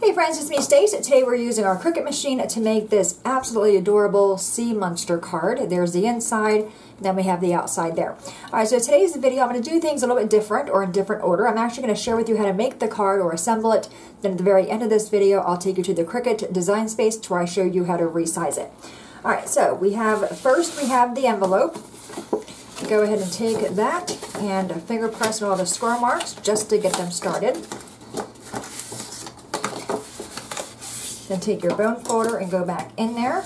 Hey friends, it's me Stace. Today we're using our Cricut machine to make this absolutely adorable sea monster card. There's the inside, and then we have the outside there. Alright, so today's video I'm going to do things a little bit different or in different order. I'm actually going to share with you how to make the card or assemble it. Then at the very end of this video I'll take you to the Cricut Design Space where I show you how to resize it. Alright, so first we have the envelope. Go ahead and take that and finger press on all the score marks just to get them started. Then take your bone folder and go back in there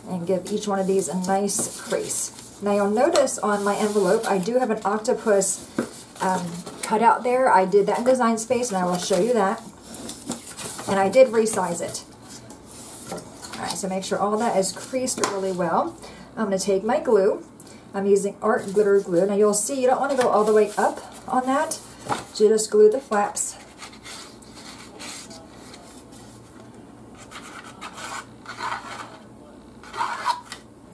and give each one of these a nice crease. Now you'll notice on my envelope I do have an octopus cut out there. I did that in Design Space and I will show you that. And I did resize it. Alright, so make sure all that is creased really well. I'm going to take my glue. I'm using art glitter glue. Now you'll see you don't want to go all the way up on that. So you just glue the flaps.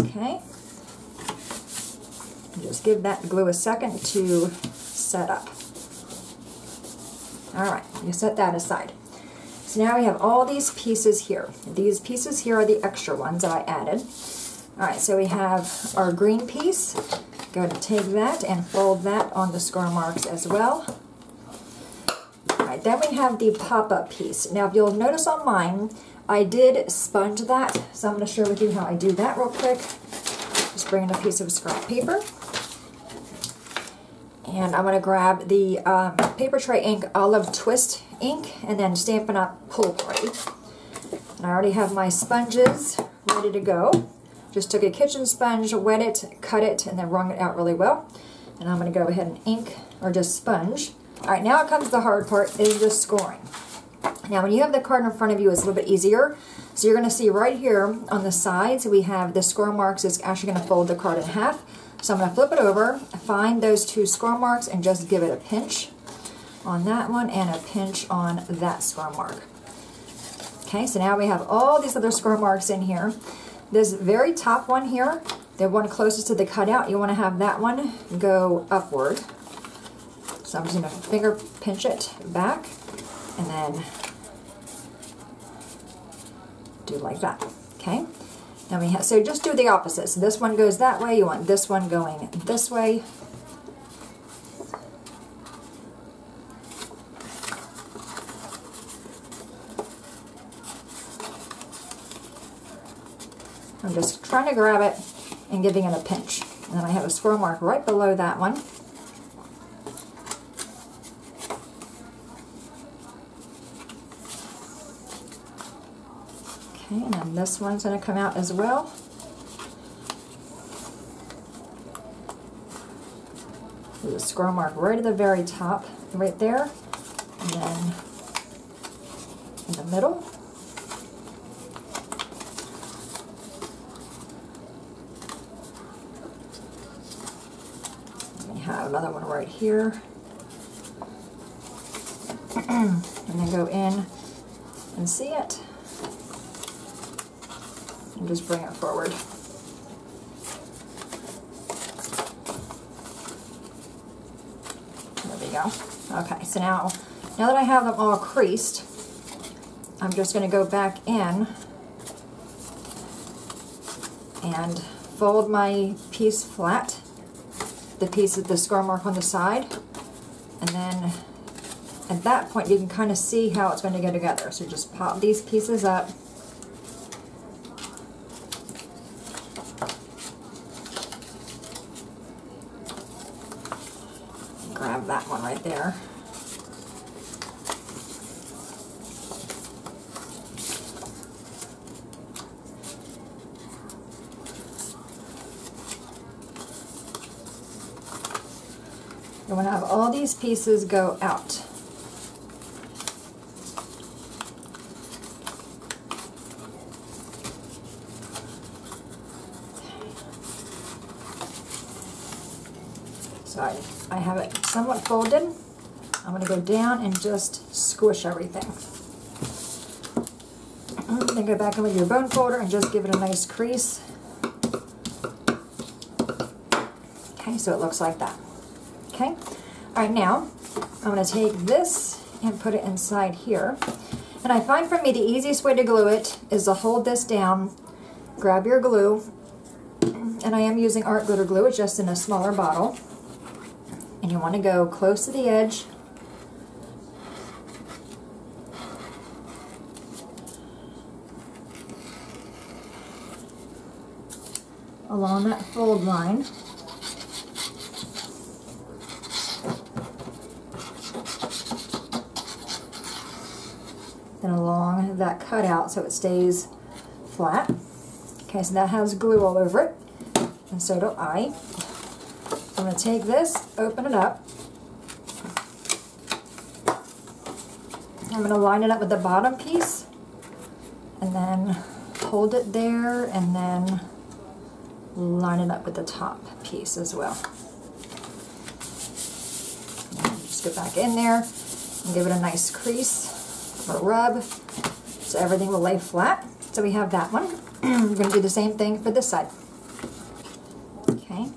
Okay, just give that glue a second to set up. Alright, you set that aside. So now we have all these pieces here. These pieces here are the extra ones that I added. Alright, so we have our green piece. Go ahead and take that and fold that on the score marks as well. Alright, then we have the pop-up piece. Now if you'll notice on mine, I did sponge that, so I'm going to share with you how I do that real quick. Just bring in a piece of scrap paper. And I'm going to grab the Papertrey Ink Olive Twist ink and then Stampin Up Papertrey. And I already have my sponges ready to go. Just took a kitchen sponge, wet it, cut it, and then wrung it out really well. And I'm going to go ahead and ink, or just sponge. Alright, now comes the hard part, is the scoring. Now when you have the card in front of you, it's a little bit easier. So you're going to see right here on the sides, we have the score marks is actually going to fold the card in half. So I'm going to flip it over, find those two score marks, and just give it a pinch on that one and a pinch on that score mark. Okay, so now we have all these other score marks in here. This very top one here, the one closest to the cutout, you want to have that one go upward. So I'm just going to finger pinch it back and then do like that. Okay. Now we have, so just do the opposite. So this one goes that way. You want this one going this way. I'm just trying to grab it and giving it a pinch. And then I have a score mark right below that one. Okay, and then this one's going to come out as well. There's a score mark right at the very top, right there, and then in the middle. We have another one right here. And then go in and see it. And just bring it forward. There we go. Okay, so now that I have them all creased, I'm just going to go back in and fold my piece flat, the piece of the score mark on the side, and then at that point you can kind of see how it's going to go together. So just pop these pieces up. Grab that one right there. You want to have all these pieces go out. So I have it somewhat folded. I'm going to go down and just squish everything. Then go back in with your bone folder and just give it a nice crease. Okay, so it looks like that. Okay, all right, now I'm going to take this and put it inside here. And I find for me the easiest way to glue it is to hold this down, grab your glue, and I am using art glitter glue, it's just in a smaller bottle. And you want to go close to the edge. Along that fold line. Then along that cutout so it stays flat. Okay, so that has glue all over it, and so do I. So I'm going to take this, open it up. I'm going to line it up with the bottom piece, and then hold it there, and then line it up with the top piece as well. Just go back in there and give it a nice crease or rub so everything will lay flat. So we have that one. We're going to do the same thing for this side. Okay,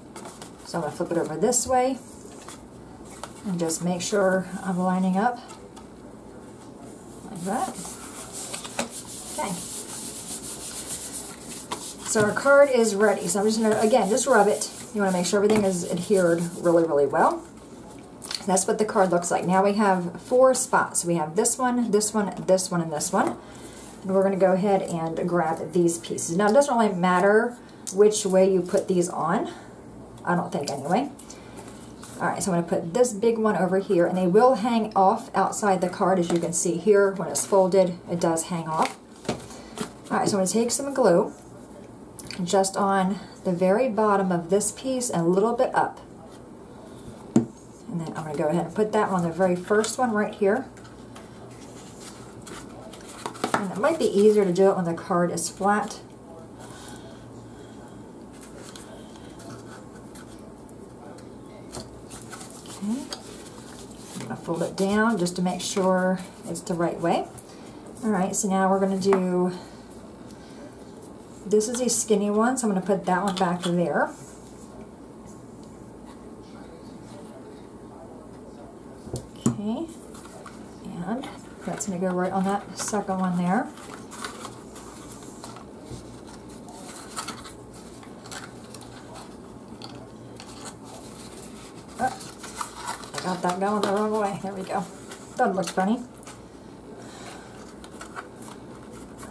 so I'm going to flip it over this way and just make sure I'm lining up like that. Okay. So our card is ready. So I'm just going to, again, just rub it. You want to make sure everything is adhered really, really well. That's what the card looks like. Now we have 4 spots. We have this one, this one, this one, and this one. And we're going to go ahead and grab these pieces. Now it doesn't really matter which way you put these on. I don't think anyway. Alright, so I'm going to put this big one over here, and they will hang off outside the card, as you can see here. When it's folded, it does hang off. Alright, so I'm going to take some glue just on the very bottom of this piece and a little bit up. And then I'm going to go ahead and put that on the very first one right here. And it might be easier to do it when the card is flat. Okay. I'm going to fold it down just to make sure it's the right way. Alright, so now we're going to do, this is a skinny one, so I'm going to put that one back there. Okay, and that's going to go right on that second one there. Oh, I got that going the wrong way. There we go. That looks funny.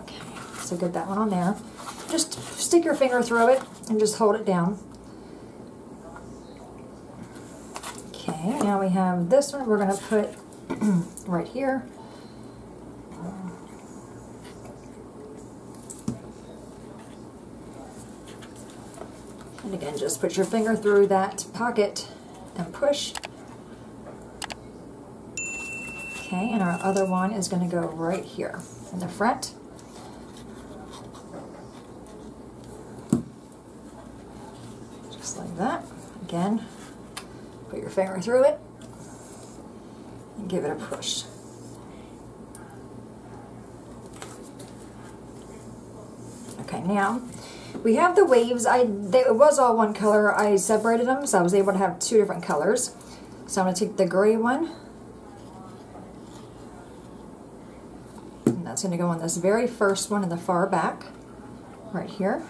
Okay, so get that one on there. Just stick your finger through it and just hold it down. Okay, now we have this one we're going to put right here. And again, just put your finger through that pocket and push. Okay, and our other one is going to go right here in the front. Just like that. Again, put your finger through it and give it a push. Okay, now we have the waves. It was all one color. I separated them, so I was able to have 2 different colors. So I'm going to take the gray one, and that's going to go on this very first one in the far back, right here.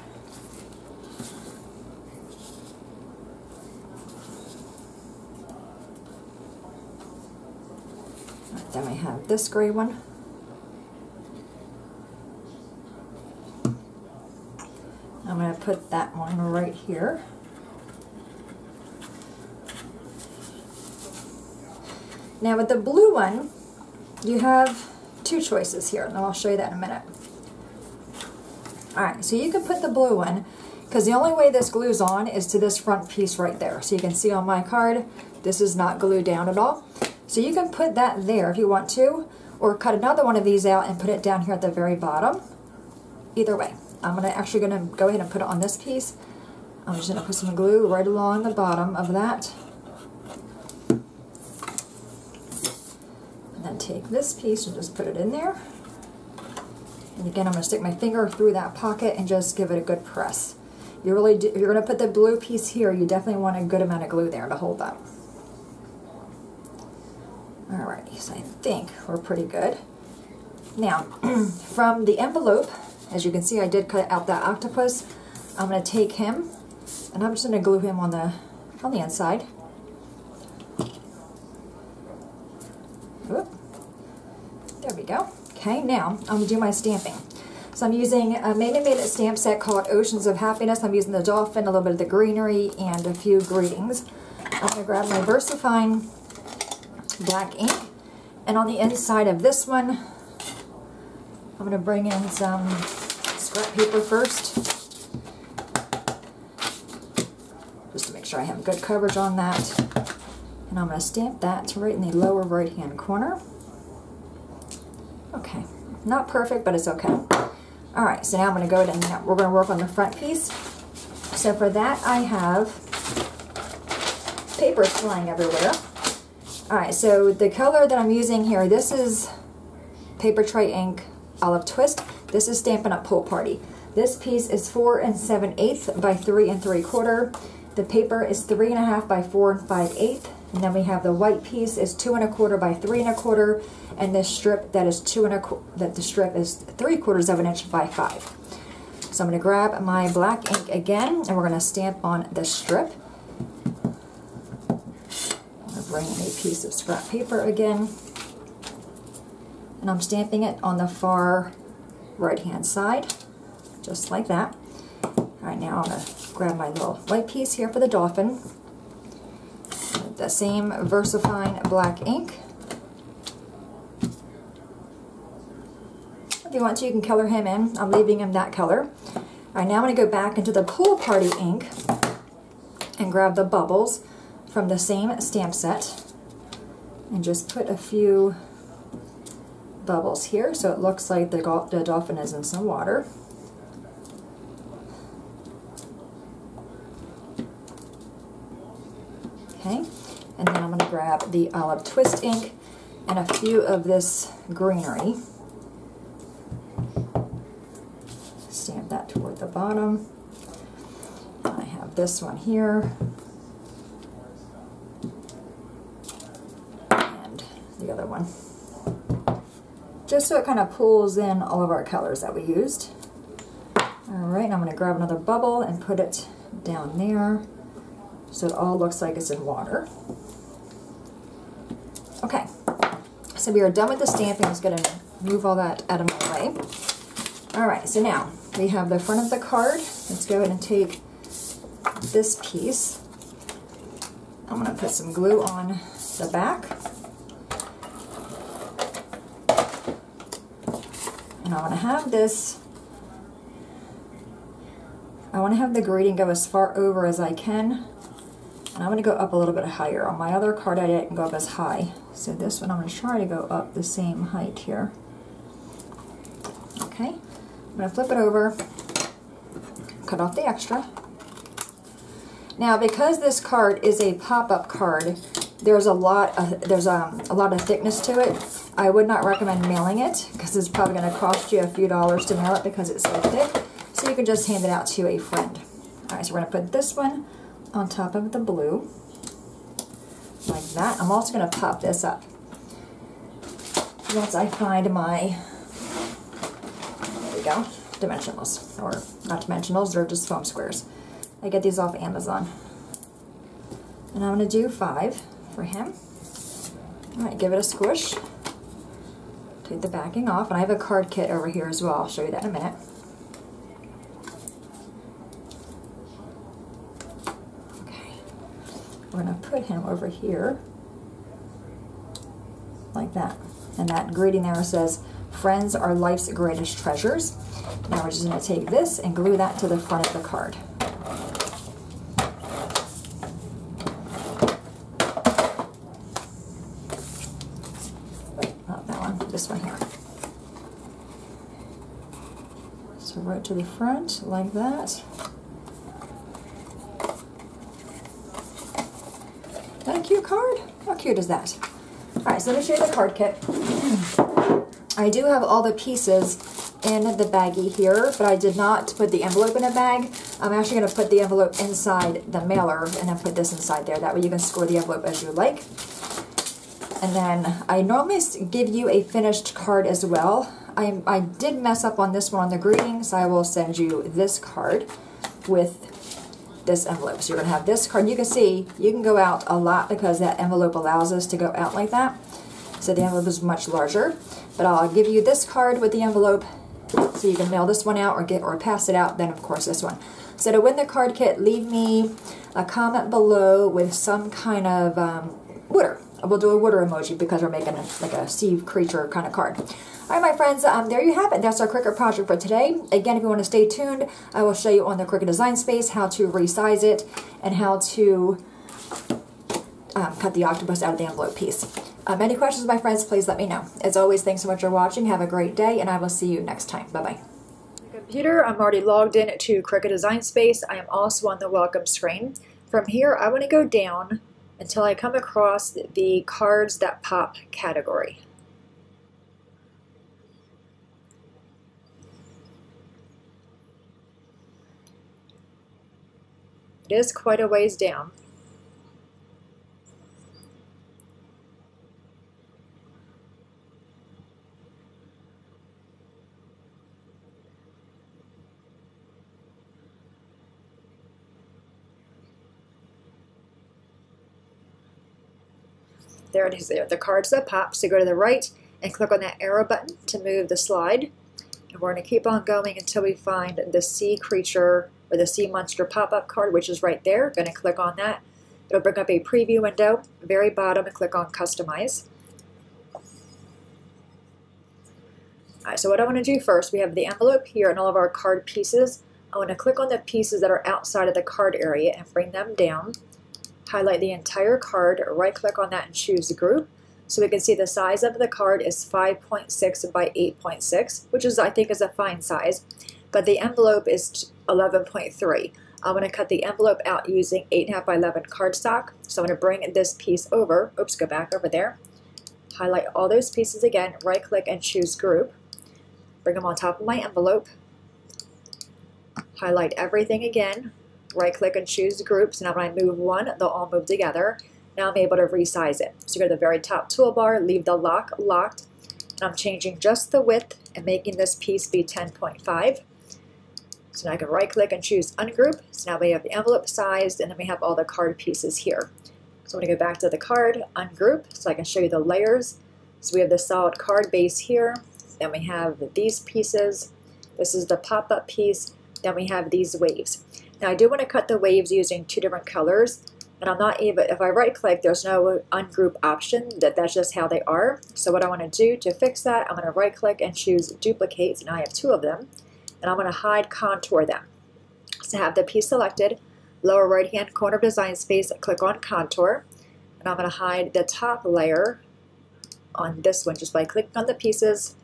Then we have this gray one. I'm going to put that one right here. Now with the blue one, you have 2 choices here, and I'll show you that in a minute. Alright, so you can put the blue one, because the only way this glues on is to this front piece right there. So you can see on my card, this is not glued down at all. So you can put that there if you want to, or cut another one of these out and put it down here at the very bottom. Either way. I'm actually going to go ahead and put it on this piece. I'm just going to put some glue right along the bottom of that. And then take this piece and just put it in there. And again, I'm going to stick my finger through that pocket and just give it a good press. You really do, if you're going to put the blue piece here, you definitely want a good amount of glue there to hold that. Alrighty, so I think we're pretty good. Now, from the envelope, as you can see, I did cut out that octopus. I'm going to take him, and I'm just going to glue him on the inside. Oop. There we go. Okay, now I'm going to do my stamping. So I'm using a Maymay Made It stamp set called Oceans of Happiness. I'm using the dolphin, a little bit of the greenery, and a few greetings. I'm going to grab my VersaFine black ink, and on the inside of this one, I'm going to bring in some scrap paper first, just to make sure I have good coverage on that. And I'm going to stamp that right in the lower right hand corner. Okay, not perfect, but it's okay. Alright, so now I'm going to go ahead and we're going to work on the front piece. So for that I have paper flying everywhere. Alright, so the color that I'm using here, this is Papertrey Ink Olive Twist. This is Stampin' Up! Pool Party. This piece is 4 7/8 by 3 3/4. The paper is 3 1/2 by 4 5/8. And then we have the white piece is 2 1/4 by 3 1/4, and this strip that is 2 1/4, that the strip is 3/4 of an inch by 5. So I'm going to grab my black ink again, and we're going to stamp on the strip. I'm going to bring in a piece of scrap paper again, and I'm stamping it on the far right hand side, just like that. All right, now I'm going to grab my little white piece here for the dolphin. The same VersaFine black ink. If you want to, you can color him in. I'm leaving him that color. All right, now I'm going to go back into the Pool Party ink and grab the bubbles from the same stamp set and just put a few bubbles here so it looks like the dolphin is in some water. Okay. And then I'm going to grab the Olive Twist ink and a few of this greenery. Stamp that toward the bottom. I have this one here. And the other one. Just so it kind of pulls in all of our colors that we used. Alright, and I'm going to grab another bubble and put it down there so it all looks like it's in water. Okay, so we are done with the stamping. I'm just going to move all that out of my way. Alright, so now we have the front of the card. Let's go ahead and take this piece. I'm going to put some glue on the back. And I want to have this, I want to have the greeting go as far over as I can. And I'm going to go up a little bit higher. On my other card I didn't go up as high. So this one I'm going to try to go up the same height here. Okay, I'm going to flip it over, cut off the extra. Now because this card is a pop-up card, there's a lot of thickness to it. I would not recommend mailing it because it's probably going to cost you a few dollars to mail it because it's so thick. So you can just hand it out to a friend. Alright, so we're going to put this one on top of the blue, like that. I'm also going to pop this up once I find my, there we go, dimensionals, or not dimensionals, they're just foam squares. I get these off Amazon. And I'm going to do 5 for him. Alright, give it a squish. Take the backing off, and I have a card kit over here as well. I'll show you that in a minute. We're going to put him over here, like that. And that greeting there says, "Friends are life's greatest treasures." Now we're just going to take this and glue that to the front of the card. Wait, not that one, this one here. So right to the front, like that. Isn't that a cute card? How cute is that? Alright, so let me show you the card kit. I do have all the pieces in the baggie here, but I did not put the envelope in a bag. I'm actually going to put the envelope inside the mailer and then put this inside there. That way you can score the envelope as you like. And then I normally give you a finished card as well. I did mess up on this one on the greetings. I will send you this card with this envelope. So you're going to have this card. You can see you can go out a lot because that envelope allows us to go out like that. So the envelope is much larger. But I'll give you this card with the envelope so you can mail this one out or pass it out. Then of course this one. So to win the card kit, leave me a comment below with some kind of water. We'll do a water emoji because we're making like a sea creature kind of card. All right, my friends, there you have it. That's our Cricut project for today. Again, if you want to stay tuned, I will show you on the Cricut Design Space how to resize it and how to cut the octopus out of the envelope piece. Any questions, my friends, please let me know. As always, thanks so much for watching. Have a great day, and I will see you next time. Bye-bye. Computer, I'm already logged in to Cricut Design Space. I am also on the welcome screen. From here, I want to go down until I come across the Cards That Pop category. It is quite a ways down. There it is there, the Cards That Pop. So go to the right and click on that arrow button to move the slide. And we're going to keep on going until we find the Sea Creature or the Sea Monster pop-up card, which is right there. Going to click on that. It'll bring up a preview window. Very bottom, and click on Customize. Alright, so what I want to do first, we have the envelope here and all of our card pieces. I want to click on the pieces that are outside of the card area and bring them down. Highlight the entire card, right click on that and choose the group. So we can see the size of the card is 5.6 by 8.6, which is, I think, is a fine size. But the envelope is 11.3. I'm going to cut the envelope out using 8.5 by 11 cardstock. So I'm going to bring this piece over. Oops, go back over there. Highlight all those pieces again, right click and choose group. Bring them on top of my envelope. Highlight everything again. Right click and choose groups. Now when I move one, they'll all move together. Now I'm able to resize it. So go to the very top toolbar, leave the lock locked, and I'm changing just the width and making this piece be 10.5. So now I can right click and choose ungroup. So now we have the envelope sized, and then we have all the card pieces here. So I'm going to go back to the card, ungroup, so I can show you the layers. So we have the solid card base here. Then we have these pieces. This is the pop-up piece. Then we have these waves. Now I do want to cut the waves using two different colors, and I'm not able, if I right click, there's no ungroup option, that's just how they are. So what I want to do to fix that, I'm going to right click and choose duplicate, and I have two of them, and I'm going to hide contour them. So have the piece selected, lower right hand corner of Design Space, click on contour, and I'm going to hide the top layer on this one just by clicking on the pieces,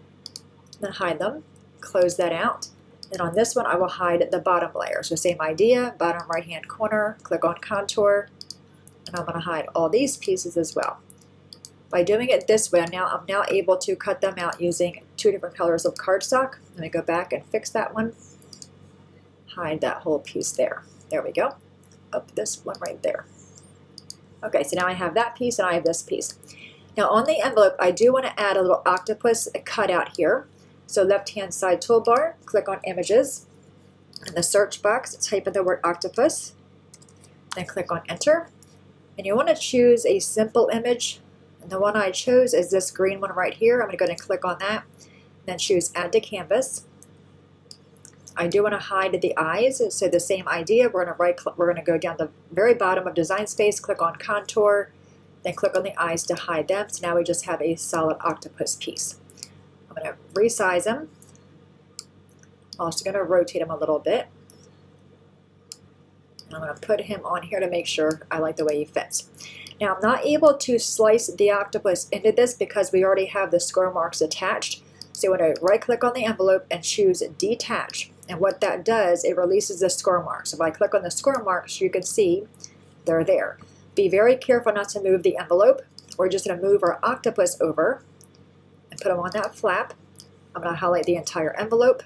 then hide them, close that out. And on this one, I will hide the bottom layer. So same idea, bottom right-hand corner, click on contour, and I'm going to hide all these pieces as well. By doing it this way, I'm now able to cut them out using two different colors of cardstock. Let me go back and fix that one. Hide that whole piece there. There we go. Up this one right there. Okay, so now I have that piece and I have this piece. Now on the envelope, I do want to add a little octopus cutout here. So left-hand side toolbar, click on Images. In the search box, type in the word octopus. Then click on Enter. And you want to choose a simple image. And the one I chose is this green one right here. I'm going to go ahead and click on that. Then choose Add to Canvas. I do want to hide the eyes. So the same idea. We're going to go down the very bottom of Design Space, click on Contour, then click on the eyes to hide them. So now we just have a solid octopus piece. I'm going to resize them. I'm also going to rotate him a little bit. And I'm going to put him on here to make sure I like the way he fits. Now I'm not able to slice the octopus into this because we already have the score marks attached. So you want to right click on the envelope and choose Detach. And what that does, it releases the score marks. So if I click on the score marks, you can see they're there. Be very careful not to move the envelope. We're just going to move our octopus over and put them on that flap. I'm going to highlight the entire envelope.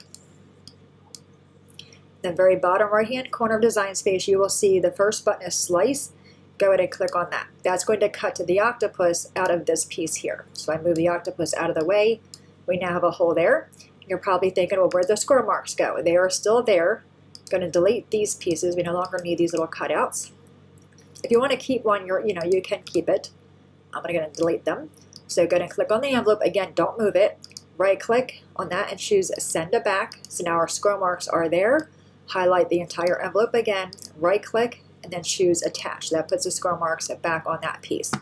Then very bottom right hand corner of Design Space, you will see the first button is Slice. go ahead and click on that. That's going to cut to the octopus out of this piece here. So I move the octopus out of the way. We now have a hole there. You're probably thinking, well, where'd the score marks go? They are still there. I'm going to delete these pieces. We no longer need these little cutouts. If you want to keep one, you can keep it. I'm going to delete them. So go ahead and click on the envelope. Again, don't move it. Right click on that and choose send to back. So now our scroll marks are there. Highlight the entire envelope again, right click, and then choose attach. That puts the scroll marks back on that piece.